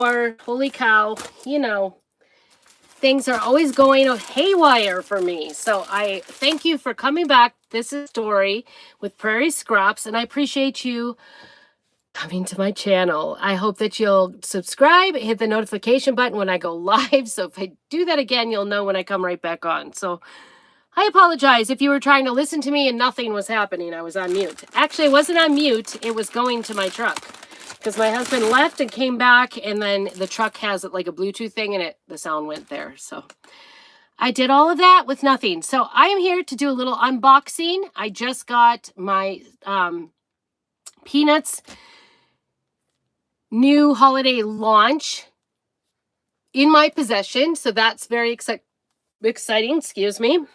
or holy cow, you know, things are always going haywire for me. So I thank you for coming back. This is Story with Prairie Scraps, and I appreciate you coming to my channel. I hope that you'll subscribe, hit the notification button when I go live. So if I do that again, you'll know when I come right back on. So I apologize if you were trying to listen to me and nothing was happening. I was on mute. Actually, I wasn't on mute. It was going to my truck because my husband left and came back, and then the truck has like a Bluetooth thing and the sound went there. So I did all of that with nothing. So I am here to do a little unboxing. I just got my Peanuts new holiday launch in my possession. So that's very exciting, excuse me.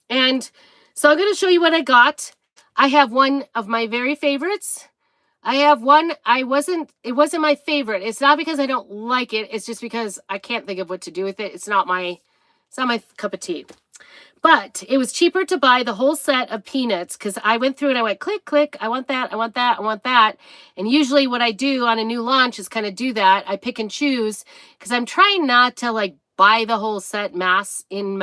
And so I'm going to show you what I got. I have one of my very favorites. I have one, it wasn't my favorite. It's not because I don't like it. It's just because I can't think of what to do with it. It's not my cup of tea. But it was cheaper to buy the whole set of peanuts because I went through and I went click, click. I want that. I want that. I want that. And usually what I do on a new launch is kind of do that. I pick and choose because I'm trying not to like buy the whole set in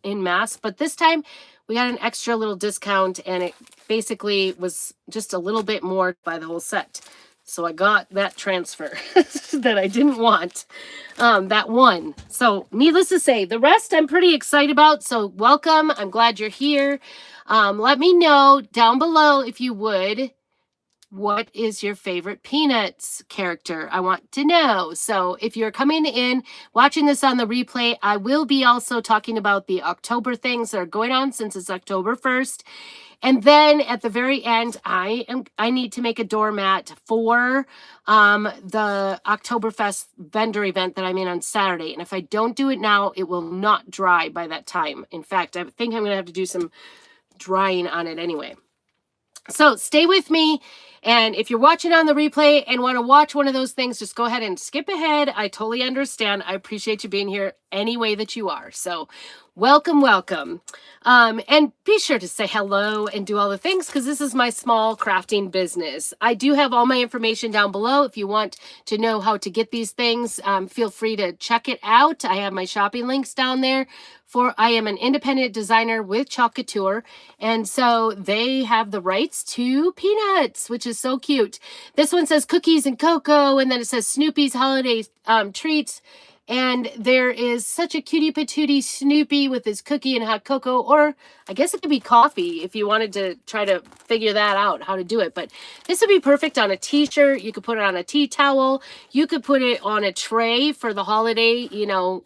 mass. But this time we got an extra little discount and it basically was just a little bit more to buy the whole set. So I got that transfer that I didn't want, that one. So needless to say, the rest I'm pretty excited about. So welcome. I'm glad you're here. Let me know down below if you would. What is your favorite Peanuts character? I want to know. So if you're coming in, watching this on the replay, I will be also talking about the October things that are going on since it's October 1st. And then at the very end, I need to make a doormat for the Oktoberfest vendor event that I'm in on Saturday. And if I don't do it now, it will not dry by that time. In fact, I think I'm going to have to do some drying on it anyway. So stay with me. And if you're watching on the replay and want to watch one of those things, just go ahead and skip ahead. I totally understand. I appreciate you being here any way that you are. So welcome, welcome. And be sure to say hello and do all the things because this is my small crafting business. I do have all my information down below. If you want to know how to get these things, feel free to check it out. I have my shopping links down there. I am an independent designer with Chalk Couture, and so they have the rights to peanuts, which is so cute. This one says cookies and cocoa, and then it says Snoopy's holiday treats. And there is such a cutie patootie Snoopy with his cookie and hot cocoa, or I guess it could be coffee if you wanted to try to figure that out, how to do it. But this would be perfect on a t-shirt. You could put it on a tea towel. You could put it on a tray for the holiday, you know,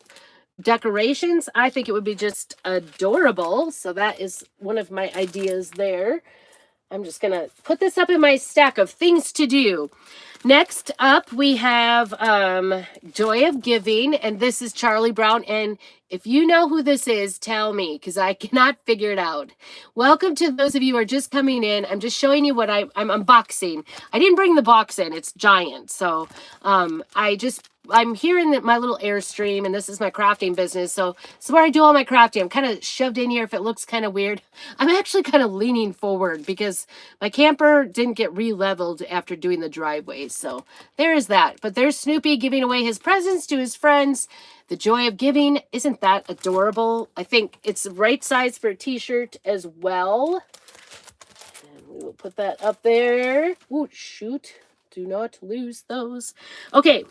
decorations. I think it would be just adorable. So that is one of my ideas there. I'm just going to put this up in my stack of things to do. Next up, we have Joy of Giving, and this is Charlie Brown. And if you know who this is, tell me, because I cannot figure it out. Welcome to those of you who are just coming in. I'm just showing you what I'm unboxing. I didn't bring the box in. It's giant. So I'm here in my little Airstream, and this is my crafting business. So this is where I do all my crafting. I'm kind of shoved in here if it looks kind of weird. I'm actually kind of leaning forward because my camper didn't get re-leveled after doing the driveway. So there is that. But there's Snoopy giving away his presents to his friends. The Joy of Giving. Isn't that adorable? I think it's the right size for a t-shirt as well. And we will put that up there. Oh, shoot. Do not lose those. Okay,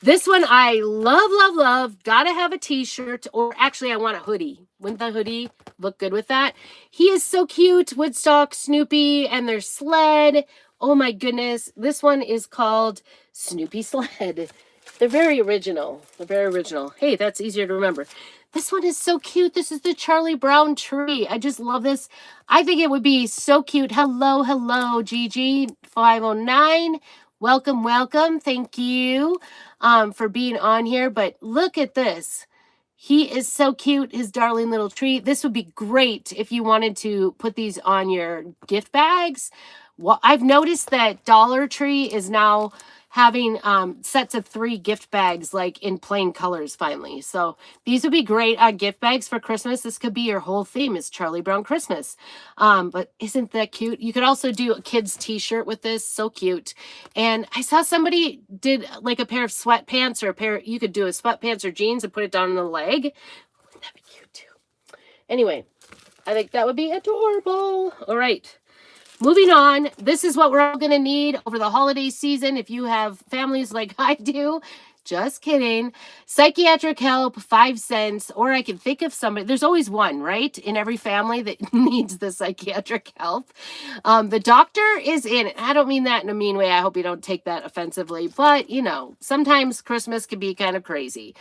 this one I love, love, love. Gotta have a t-shirt, or actually I want a hoodie. Wouldn't the hoodie look good with that? He is so cute. Woodstock, Snoopy, and their sled. Oh my goodness. This one is called Snoopy Sled. They're very original. They're very original. Hey, that's easier to remember. This one is so cute. This is the Charlie Brown tree. I just love this. I think it would be so cute. Hello, hello, GG509. Welcome, welcome. Thank you for being on here. But look at this. He is so cute, his darling little tree. This would be great if you wanted to put these on your gift bags. Well, I've noticed that Dollar Tree is now having sets of 3 gift bags like in plain colors finally. So these would be great gift bags for Christmas. This could be your whole theme is Charlie Brown Christmas. But isn't that cute? You could also do a kid's t-shirt with this. So cute. And I saw somebody did like a pair of sweatpants or a pair, you could do a sweatpants or jeans and put it down on the leg. Wouldn't that be cute too? Anyway, I think that would be adorable. All right. Moving on, this is what we're all going to need over the holiday season if you have families like I do. Just kidding. Psychiatric help, 5 cents, or I can think of somebody. There's always one, right, in every family that needs the psychiatric help. The doctor is in. I don't mean that in a mean way. I hope you don't take that offensively. But, you know, sometimes Christmas can be kind of crazy.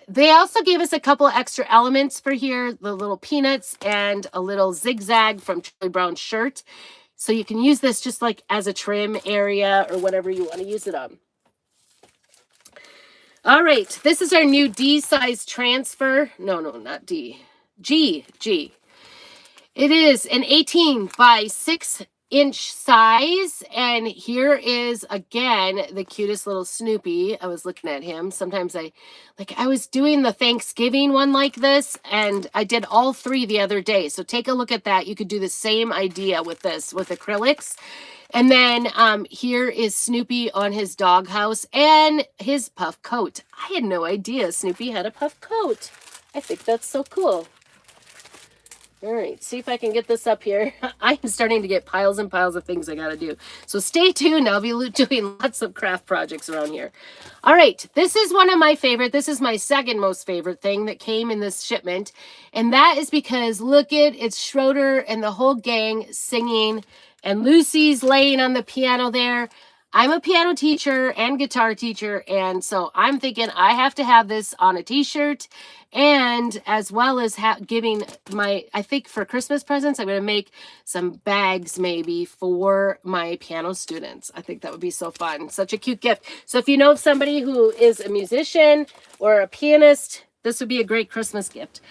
They also gave us a couple of extra elements for here, the little peanuts and a little zigzag from Charlie Brown's shirt. So you can use this just like as a trim area or whatever you want to use it on. All right, this is our new D size transfer. No, not D. G. It is an 18 by 6-inch size, and here is again the cutest little Snoopy. I was looking at him. Sometimes I was doing the Thanksgiving one like this, and I did all 3 the other day. So take a look at that. You could do the same idea with this with acrylics. And then here is Snoopy on his doghouse and his puff coat. I had no idea Snoopy had a puff coat. I think that's so cool. All right, see if I can get this up here. I'm starting to get piles and piles of things I got to do. So stay tuned. I'll be doing lots of craft projects around here. All right, this is one of my favorite. This is my second most favorite thing that came in this shipment. And that is because, look it's Schroeder and the whole gang singing. And Lucy's laying on the piano there. I'm a piano teacher and guitar teacher, and so I'm thinking I have to have this on a t-shirt, and as well as giving my, I think for Christmas presents, I'm going to make some bags maybe for my piano students. I think that would be so fun. Such a cute gift. So if you know of somebody who is a musician or a pianist, this would be a great Christmas gift.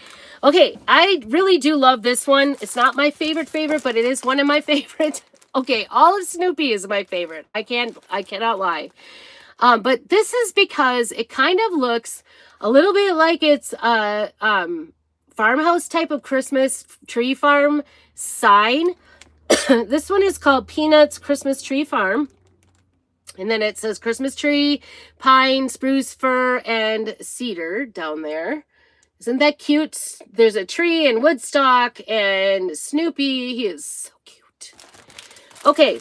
Okay, I really do love this one. It's not my favorite, but it is one of my favorites. Okay, all of Snoopy is my favorite. I cannot lie. But this is because it kind of looks a little bit like it's a farmhouse type of Christmas tree farm sign. This one is called Peanuts Christmas Tree Farm. And then it says Christmas tree, pine, spruce, fir, and cedar down there. Isn't that cute? There's a tree and Woodstock and Snoopy. He is so cute. Okay,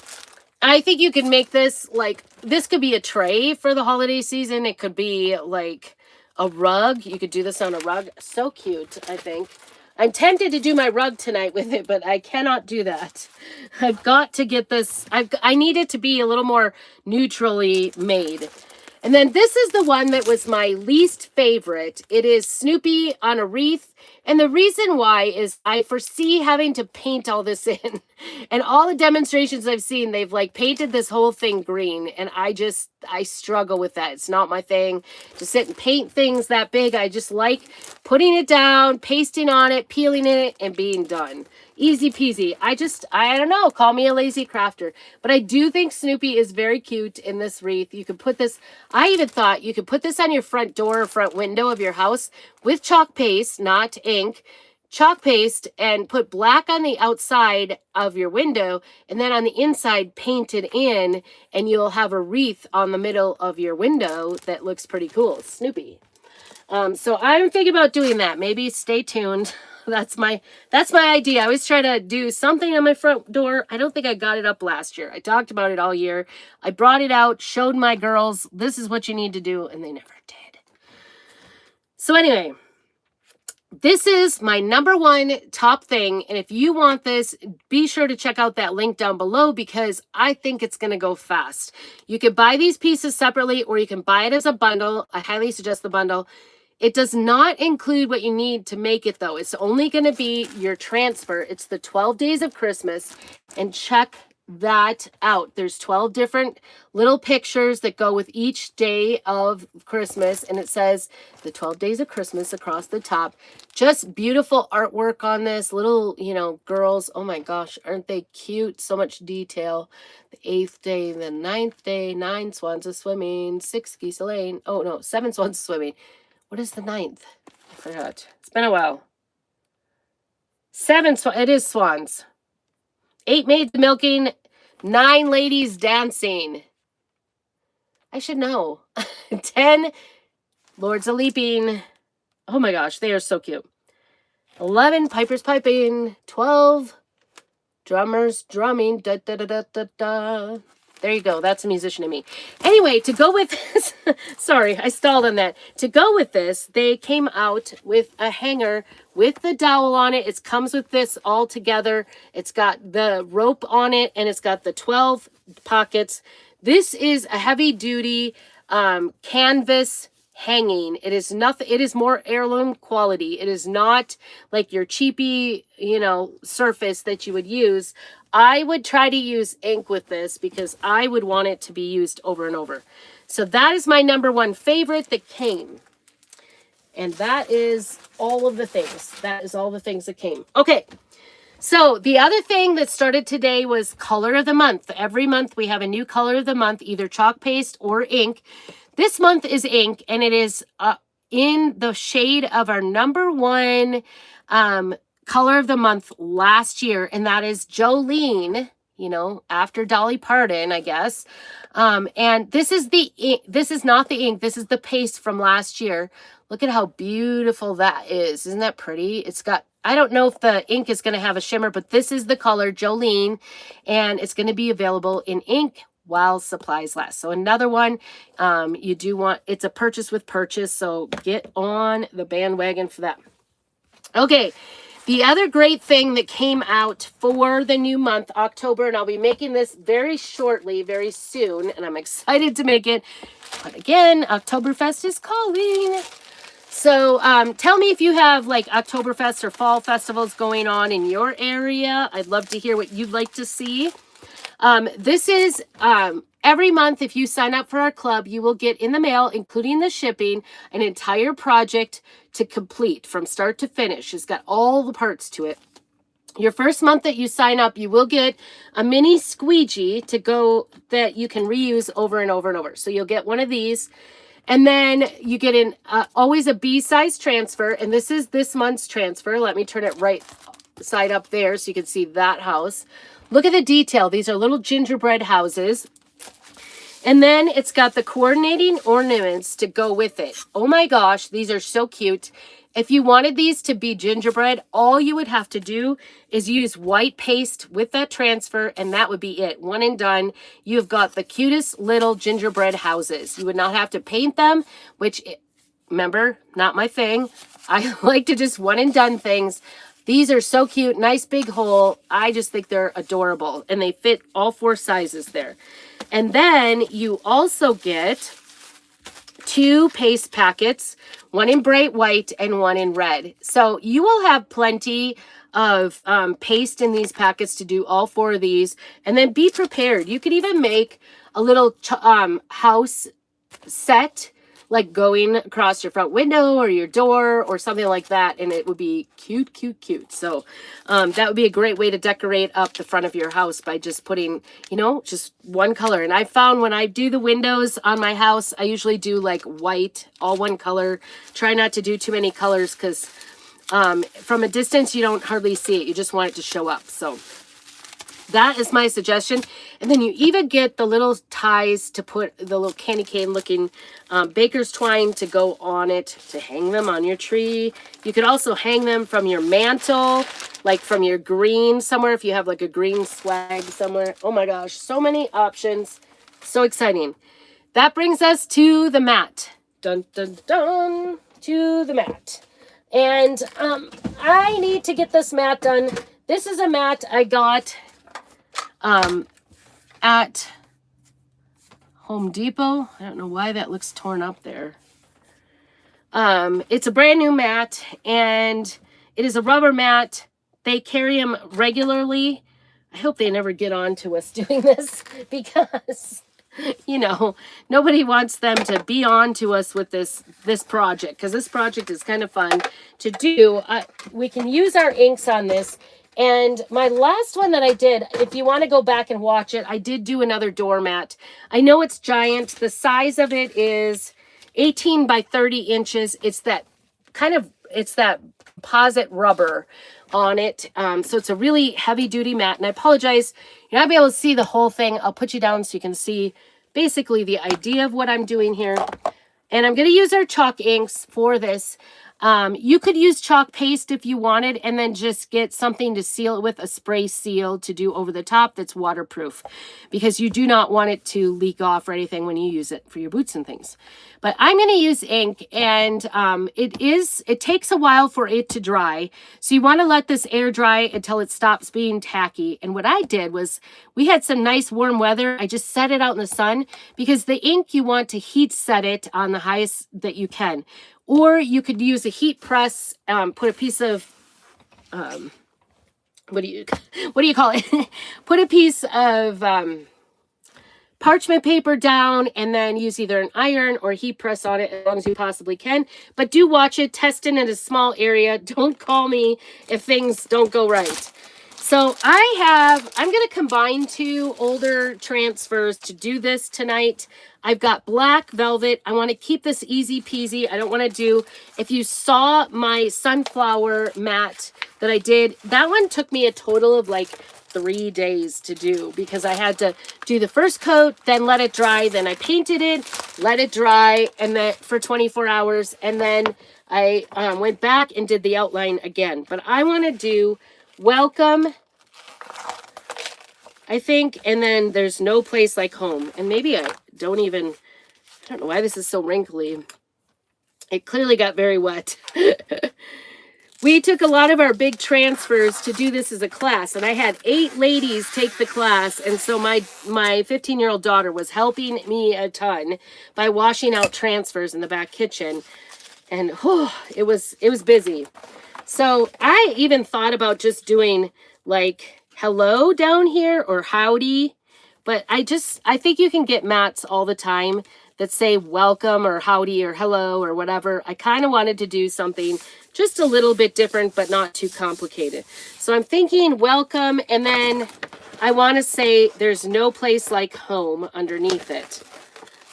I think you can make this like, this could be a tray for the holiday season. It could be like a rug. You could do this on a rug. So cute, I think. I'm tempted to do my rug tonight with it, but I cannot do that. I've got to get this. I need it to be a little more neutrally made. And then this is the one that was my least favorite. It is Snoopy on a wreath. And the reason why is I foresee having to paint all this in. And all the demonstrations I've seen, they've like painted this whole thing green. And I struggle with that. It's not my thing to sit and paint things that big. I just like putting it down, pasting on it, peeling it, and being done. Easy peasy. I don't know, call me a lazy crafter. But I do think Snoopy is very cute in this wreath. You could put this, I even thought you could put this on your front door or front window of your house with chalk paste, not ink, chalk paste, and put black on the outside of your window, and then on the inside paint it in, and you'll have a wreath on the middle of your window that looks pretty cool. Snoopy. So I'm thinking about doing that. Maybe stay tuned. That's my idea. I always try to do something on my front door. I don't think I got it up last year. I talked about it all year. I brought it out, showed my girls, this is what you need to do, and they never did. So anyway, this is my #1 top thing. And if you want this, be sure to check out that link down below because I think it's going to go fast. You can buy these pieces separately or you can buy it as a bundle. I highly suggest the bundle. It does not include what you need to make it, though. It's only going to be your transfer. It's the 12 days of Christmas. And check that out. There's 12 different little pictures that go with each day of Christmas, and it says the 12 days of Christmas across the top. Just beautiful artwork on this. Little, you know, girls. Oh my gosh, aren't they cute? So much detail. The 8th day, the 9th day, 9 swans are swimming, 6 geese a laying. Oh no, 7 swans swimming. What is the 9th? I forgot. It's been a while. 7 swans. It is swans. 8 maids milking, 9 ladies dancing. I should know. 10 lords a leaping. Oh my gosh, they are so cute. 11 pipers piping. 12 drummers drumming. Da, da, da, da, da, da. There you go. That's a musician in me. Anyway, to go with this, sorry, I stalled on that. To go with this, they came out with a hanger with the dowel on it. It comes with this all together. It's got the rope on it, and it's got the 12 pockets. This is a heavy duty canvas hanging. It is nothing. It is more heirloom quality. It is not like your cheapy, you know, surface that you would use. I would try to use ink with this because I would want it to be used over and over. So that is my number 1 favorite that came. And that is all of the things. That is all the things that came. Okay. So the other thing that started today was color of the month. Every month we have a new color of the month, either chalk paste or ink. This month is ink, and it is in the shade of our number 1 color of the month last year, and that is Jolene, you know, after Dolly Parton, I guess. And this is the ink. This is not the ink. This is the paste from last year. Look at how beautiful that is. Isn't that pretty? It's got, I don't know if the ink is going to have a shimmer, but this is the color Jolene, and it's going to be available in ink while supplies last. So another one, you do want, it's a purchase with purchase, so get on the bandwagon for that. Okay. The other great thing that came out for the new month, October, and I'll be making this very shortly, very soon, and I'm excited to make it. But again, Oktoberfest is calling. So tell me if you have like Oktoberfest or fall festivals going on in your area. I'd love to hear what you'd like to see. This is every month, if you sign up for our club, you will get in the mail, including the shipping, an entire project to complete from start to finish. It's got all the parts to it. Your first month that you sign up, you will get a mini squeegee to go that you can reuse over and over and over. So you'll get one of these. And then you get in always a B-size transfer. And this is this month's transfer. Let me turn it right side up there so you can see that house. Look at the detail. These are little gingerbread houses. And then it's got the coordinating ornaments to go with it. Oh my gosh, these are so cute. If you wanted these to be gingerbread, all you would have to do is use white paste with that transfer, and that would be it. One and done. You've got the cutest little gingerbread houses. You would not have to paint them, which, remember, not my thing. I like to just one and done things. These are so cute. Nice big hole. I just think they're adorable, and they fit all 4 sizes there. And then you also get 2 paste packets, one in bright white and one in red. So you will have plenty of paste in these packets to do all 4 of these. And then be prepared. You could even make a little house set, like going across your front window or your door or something like that, and it would be cute, cute, cute. So that would be a great way to decorate up the front of your house by just putting, you know, just one color. And I found when I do the windows on my house, I usually do like white, all one color. Try not to do too many colors because from a distance, you don't hardly see it. You just want it to show up. So that is my suggestion. And then you even get the little ties to put the little candy cane looking baker's twine to go on it, to hang them on your tree. You could also hang them from your mantle, like from your green somewhere, if you have like a green swag somewhere. Oh my gosh, so many options. So exciting. That brings us to the mat. Dun, dun, dun, to the mat. And I need to get this mat done. This is a mat I got at Home Depot. I don't know why that looks torn up there. It's a brand new mat, and it is a rubber mat. They carry them regularly I hope they never get on to us doing this because, you know, nobody wants them to be on to us with this project, because this project is kind of fun to do. We can use our inks on this. And my last one that I did, if you want to go back and watch it, I did do another doormat. I know it's giant. The size of it is 18 by 30 inches. It's that composite rubber on it. So it's a really heavy duty mat. And I apologize, you're not be able to see the whole thing. I'll put you down so you can see basically the idea of what I'm doing here. And I'm going to use our chalk inks for this. You could use chalk paste if you wanted, and then just get something to seal it with, a spray seal to do over the top that's waterproof, because you do not want it to leak off or anything when you use it for your boots and things. But I'm going to use ink, and it takes a while for it to dry. So you want to let this air dry until it stops being tacky. And what I did was, we had some nice warm weather. I just set it out in the sun, because the ink, you want to heat set it on the highest that you can. Or you could use a heat press, put a piece of, what do you call it? Put a piece of parchment paper down, and then use either an iron or heat press on it as long as you possibly can. But do watch it, test it in a small area. Don't call me if things don't go right. So I'm going to combine two older transfers to do this tonight. I've got black velvet. I want to keep this easy peasy. I don't want to do, if you saw my sunflower mat that I did, that one took me a total of like 3 days to do, because I had to do the first coat, then let it dry, then I painted it, let it dry, and then for 24 hours, and then I went back and did the outline again. But I want to do welcome, I think, and then there's no place like home. And maybe I don't know why this is so wrinkly. It clearly got very wet. We took a lot of our big transfers to do this as a class, and I had 8 ladies take the class, and so my 15-year-old daughter was helping me a ton by washing out transfers in the back kitchen, and it was busy. So I even thought about just doing like hello down here or howdy, but I think you can get mats all the time that say welcome or howdy or hello or whatever. I kind of wanted to do something just a little bit different, but not too complicated. So I'm thinking welcome, and then I want to say there's no place like home underneath it.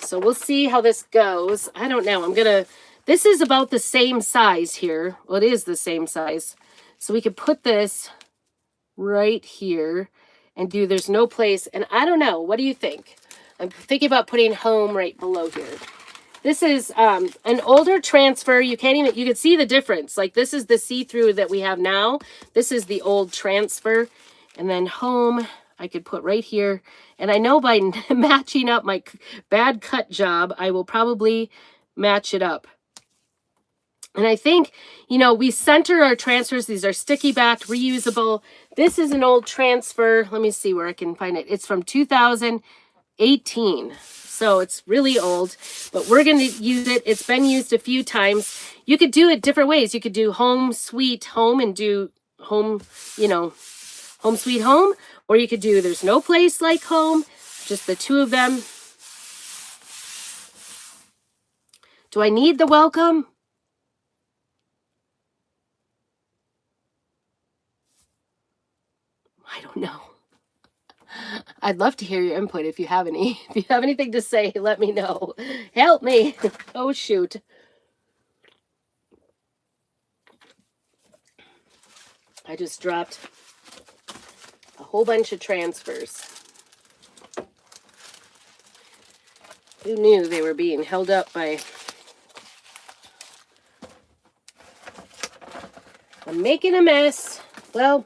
So we'll see how this goes. I don't know. This is about the same size here. Well, it is the same size. So we could put this right here and do there's no place. And I don't know. What do you think? I'm thinking about putting home right below here. This is an older transfer. You can see the difference. Like, this is the see-through that we have now. This is the old transfer. And then home, I could put right here. And I know by matching up my bad cut job, I will probably match it up. And I think, we center our transfers. These are sticky backed, reusable. This is an old transfer. Let me see where I can find it. It's from 2018. So it's really old, but we're going to use it. It's been used a few times. You could do it different ways. You could do home, sweet home, and do home, home, sweet home. Or you could do there's no place like home, just the two of them. Do I need the welcome? I don't know. I'd love to hear your input if you have any. If you have anything to say, let me know. Help me. Oh, shoot. I just dropped a whole bunch of transfers. Who knew they were being held up by... I'm making a mess. Well,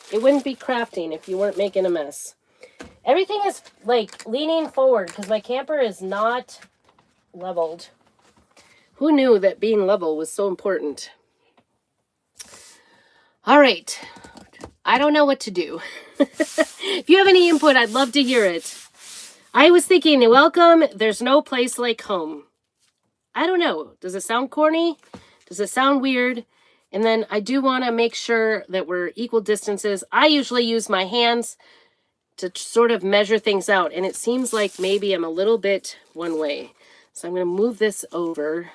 it wouldn't be crafting if you weren't making a mess. Everything is like leaning forward because my camper is not leveled. Who knew that being level was so important? All right. I don't know what to do. If you have any input, I'd love to hear it. I was thinking, welcome, there's no place like home. I don't know. Does it sound corny? Does it sound weird? And then I do want to make sure that we're equal distances. I usually use my hands to sort of measure things out. And it seems like maybe I'm a little bit one way. So I'm going to move this over.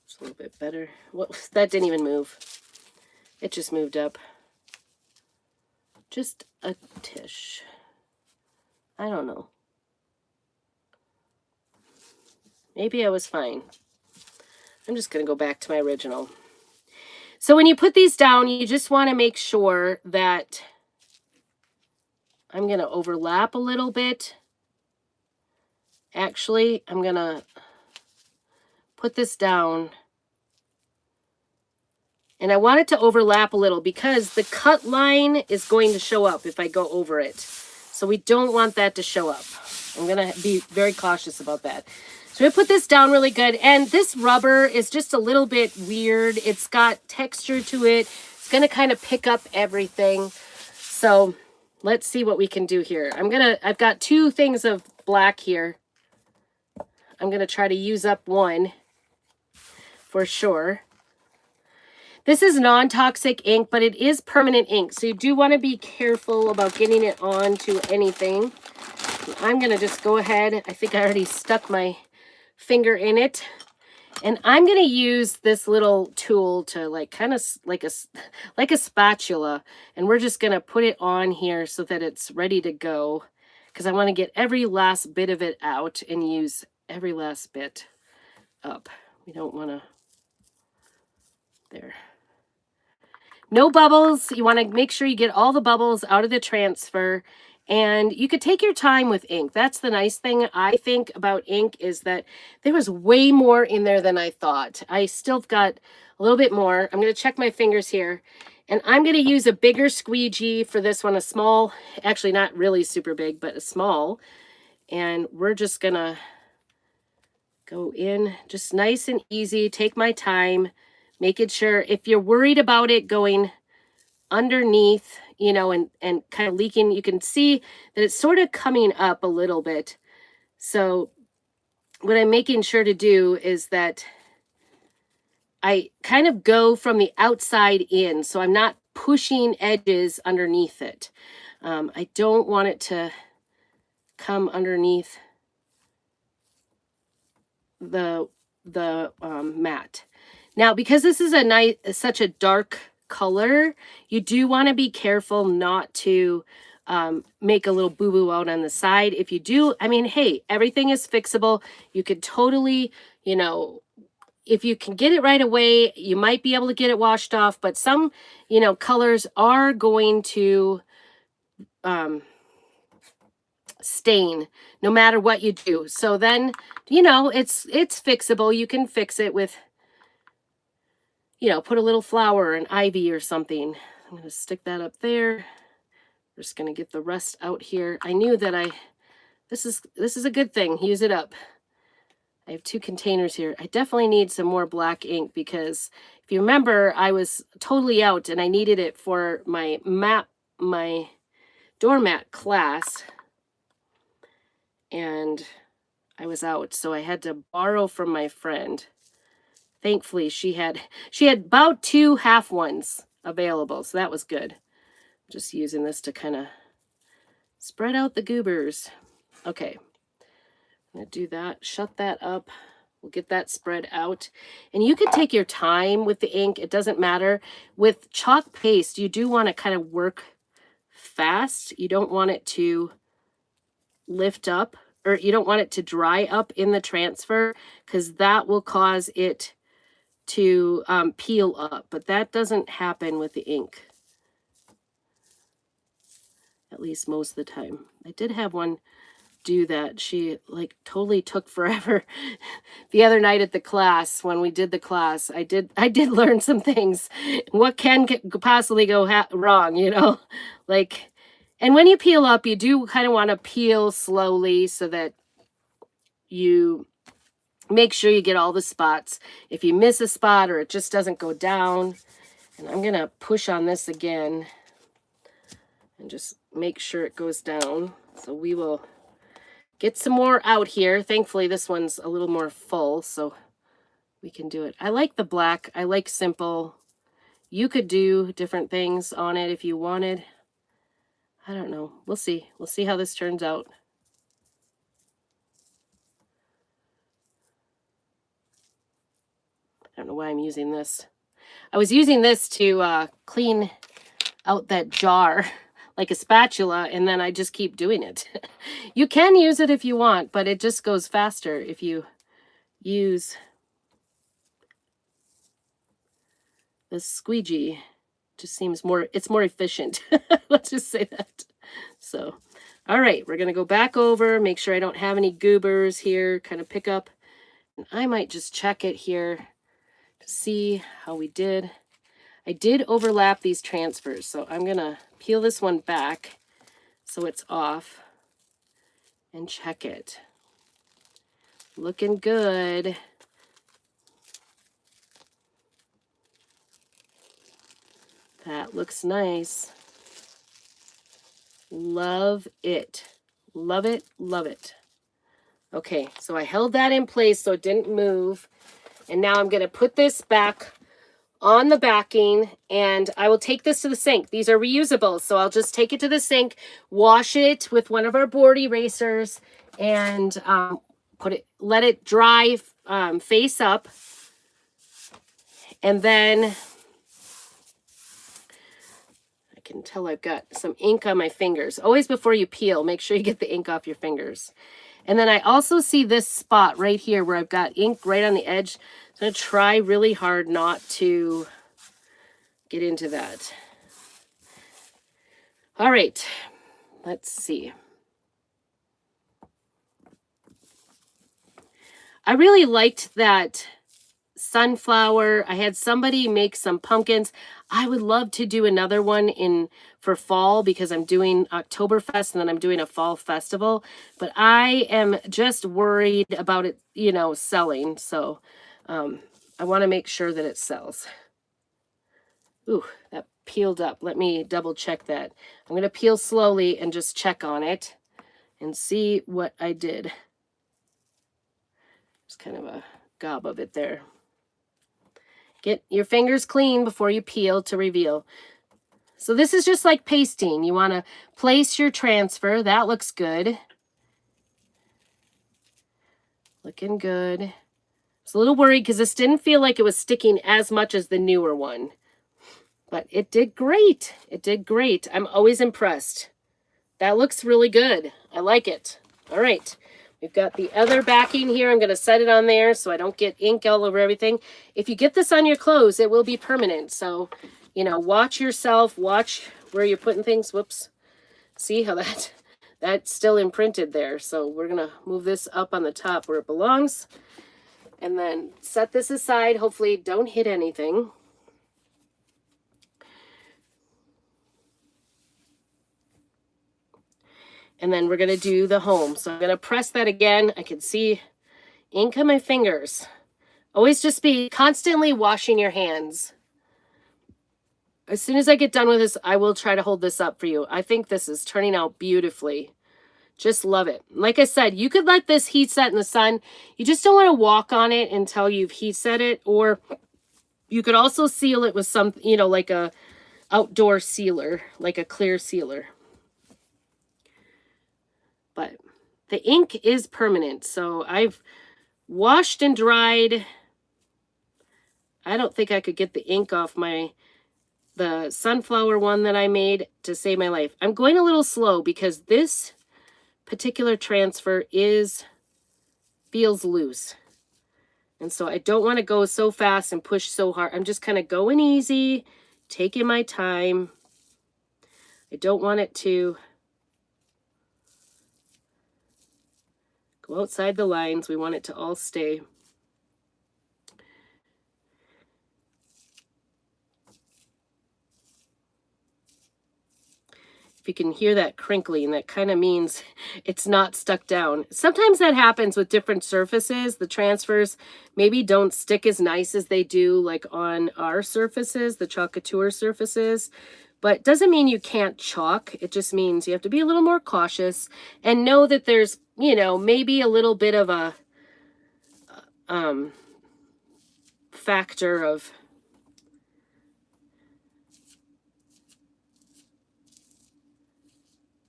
It's a little bit better. What? That didn't even move. It just moved up. Just a tish. I don't know. Maybe I was fine. I'm just going to go back to my original. So when you put these down, you just want to make sure that I'm going to overlap a little bit. Actually, I'm going to put this down. And I want it to overlap a little because the cut line is going to show up if I go over it. So we don't want that to show up. I'm going to be very cautious about that. So we put this down really good. And this rubber is just a little bit weird. It's got texture to it. It's going to kind of pick up everything. So let's see what we can do here. I've got 2 things of black here. I'm going to try to use up one for sure. This is non-toxic ink, but it is permanent ink. So you do want to be careful about getting it onto anything. I'm going to just go ahead. I think I already stuck my finger in it. And I'm going to use this little tool to like kind of like a spatula. And we're just going to put it on here so that it's ready to go. Because I want to get every last bit of it out and use every last bit up. We don't want to... There. No bubbles. You want to make sure you get all the bubbles out of the transfer. And you could take your time with ink. That's the nice thing I think about ink is that there was way more in there than I thought. I still got a little bit more. I'm going to check my fingers here. And I'm going to use a bigger squeegee for this one, a small, actually not really super big, but a small. And we're just going to go in just nice and easy. Take my time, making sure if you're worried about it going underneath, you know, and kind of leaking, you can see that it's sort of coming up a little bit. So what I'm making sure to do is that I kind of go from the outside in, so I'm not pushing edges underneath it. I don't want it to come underneath the mat. Now, because this is such a dark color, you do want to be careful not to make a little boo-boo out on the side. If you do, I mean, hey, everything is fixable. You could totally, you know, if you can get it right away, you might be able to get it washed off, but some, you know, colors are going to stain no matter what you do. So then, you know, it's fixable. You can fix it with, you know, put a little flower and ivy or something. I'm going to stick that up there. We're just going to get the rest out here. I knew that this is a good thing. Use it up. I have 2 containers here. I definitely need some more black ink because if you remember, I was totally out and I needed it for my doormat class. And I was out, so I had to borrow from my friend. Thankfully, she had about 2 half ones available, so that was good. Just using this to kind of spread out the goobers. Okay, I'm going to do that, shut that up. We'll get that spread out. And you can take your time with the ink. It doesn't matter. With chalk paste, you do want to kind of work fast. You don't want it to lift up, or you don't want it to dry up in the transfer because that will cause it to peel up. But that doesn't happen with the ink. At least most of the time. I did have one do that. She like totally took forever. The other night at the class, when we did the class, I did learn some things. What can possibly go wrong, you know? Like, and when you peel up, you do kind of want to peel slowly so that you make sure you get all the spots. If you miss a spot or it just doesn't go down, and I'm going to push on this again and just make sure it goes down. So we will get some more out here. Thankfully, this one's a little more full, so we can do it. I like the black. I like simple. You could do different things on it if you wanted. I don't know. We'll see. We'll see how this turns out. I don't know why I'm using this. I was using this to clean out that jar like a spatula, and then I just keep doing it. You can use it if you want, but it just goes faster if you use the squeegee. Just seems more, it's more efficient. Let's just say that. So, all right, we're going to go back over, make sure I don't have any goobers here, kind of pick up. And I might just check it here to see how we did. I did overlap these transfers, so I'm going to peel this one back so it's off and check it. Looking good. That looks nice. Love it. Love it, love it. Okay, so I held that in place so it didn't move. And now I'm going to put this back on the backing, and I will take this to the sink. These are reusable, so I'll just take it to the sink, wash it with one of our board erasers, and let it dry face up. And then I can tell I've got some ink on my fingers. Always before you peel, make sure you get the ink off your fingers. And then I also see this spot right here where I've got ink right on the edge. So I'm going to try really hard not to get into that. All right, let's see. I really liked that sunflower. I had somebody make some pumpkins. I would love to do another one for fall because I'm doing Oktoberfest and then I'm doing a fall festival. But I am just worried about it, selling. So I want to make sure that it sells. Ooh, that peeled up. Let me double check that. I'm going to peel slowly and just check on it and see what I did. There's kind of a gob of it there. Get your fingers clean before you peel to reveal. So this is just like pasting. You want to place your transfer. That looks good. Looking good. I was a little worried because this didn't feel like it was sticking as much as the newer one. But it did great. It did great. I'm always impressed. That looks really good. I like it. All right. We've got the other backing here. I'm going to set it on there so I don't get ink all over everything. If you get this on your clothes, it will be permanent. So, watch yourself. Watch where you're putting things. Whoops. See how that's still imprinted there. So we're going to move this up on the top where it belongs. And then set this aside. Hopefully don't hit anything. And then we're going to do the home. So I'm going to press that again. I can see ink on my fingers. Always just be constantly washing your hands. As soon as I get done with this, I will try to hold this up for you. I think this is turning out beautifully. Just love it. Like I said, you could let this heat set in the sun. You just don't want to walk on it until you've heat set it. Or you could also seal it with some, like a outdoor sealer, like a clear sealer. But the ink is permanent. So I've washed and dried. I don't think I could get the ink off the sunflower one that I made to save my life. I'm going a little slow because this particular transfer feels loose. And so I don't want to go so fast and push so hard. I'm just kind of going easy, taking my time. I don't want it to go outside the lines. We want it to all stay. If you can hear that crinkling, that kind of means it's not stuck down. Sometimes that happens with different surfaces. The transfers maybe don't stick as nice as they do like on our surfaces, the chalk couture surfaces. But it doesn't mean you can't chalk. It just means you have to be a little more cautious and know that there's you know, maybe a little bit of a factor of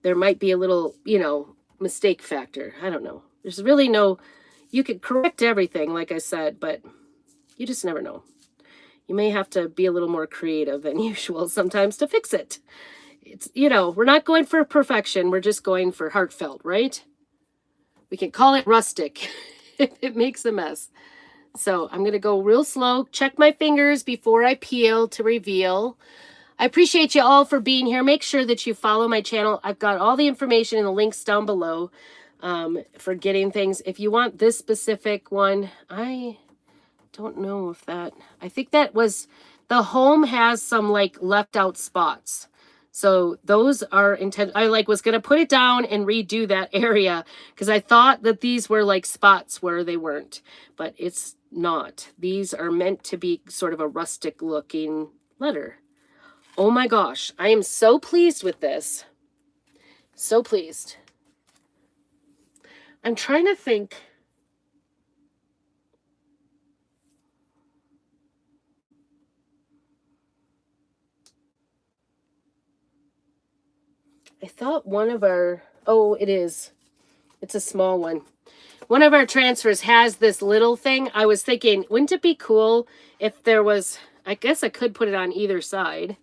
there might be a little, you know, mistake factor. I don't know. There's really no, you could correct everything, like I said, but you just never know. You may have to be a little more creative than usual sometimes to fix it. It's, you know, we're not going for perfection. We're just going for heartfelt, right? We can call it rustic if it makes a mess. So I'm going to go real slow, check my fingers before I peel to reveal. I appreciate you all for being here. Make sure that you follow my channel. I've got all the information in the links down below for getting things. If you want this specific one, I don't know if that, I think that was, the home has some like left out spots. So those are intent. I like was going to put it down and redo that area because I thought that these were like spots where they weren't, but it's not. These are meant to be sort of a rustic looking letter. Oh my gosh, I am so pleased with this. So pleased. I'm trying to think. I thought one of our, oh, it is. It's a small one. One of our transfers has this little thing. I was thinking, wouldn't it be cool if there was, I guess I could put it on either side,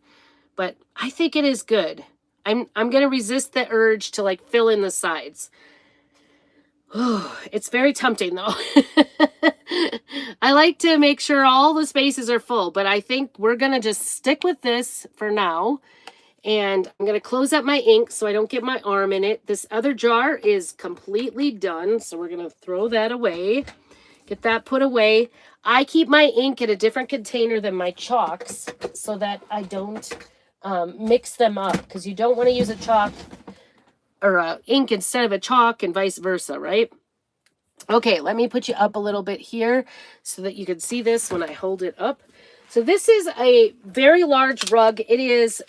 but I think it is good. I'm going to resist the urge to like fill in the sides. Oh, it's very tempting though. I like to make sure all the spaces are full, but I think we're going to just stick with this for now. And I'm going to close up my ink so I don't get my arm in it. This other jar is completely done, so we're going to throw that away. Get that put away. I keep my ink in a different container than my chalks so that I don't mix them up, because you don't want to use a chalk or a ink instead of a chalk and vice versa, right? Okay, let me put you up a little bit here so that you can see this when I hold it up. So this is a very large rug. It is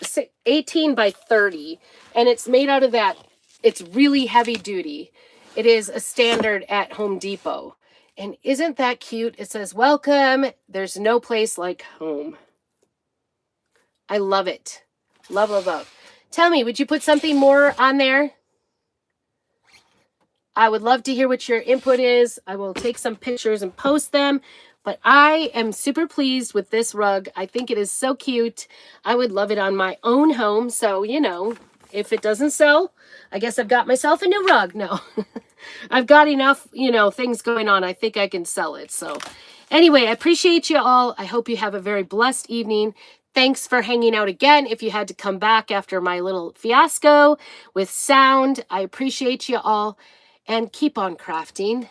18 by 30, and it's made out of that. It's really heavy duty. It is a standard at Home Depot. And isn't that cute? It says, welcome. There's no place like home. I love it. Love, love, love. Tell me, would you put something more on there? I would love to hear what your input is. I will take some pictures and post them. But I am super pleased with this rug. I think it is so cute. I would love it on my own home. So, you know, if it doesn't sell, I guess I've got myself a new rug. No, I've got enough, you know, things going on. I think I can sell it. So anyway, I appreciate you all. I hope you have a very blessed evening. Thanks for hanging out again. If you had to come back after my little fiasco with sound, I appreciate you all. And keep on crafting.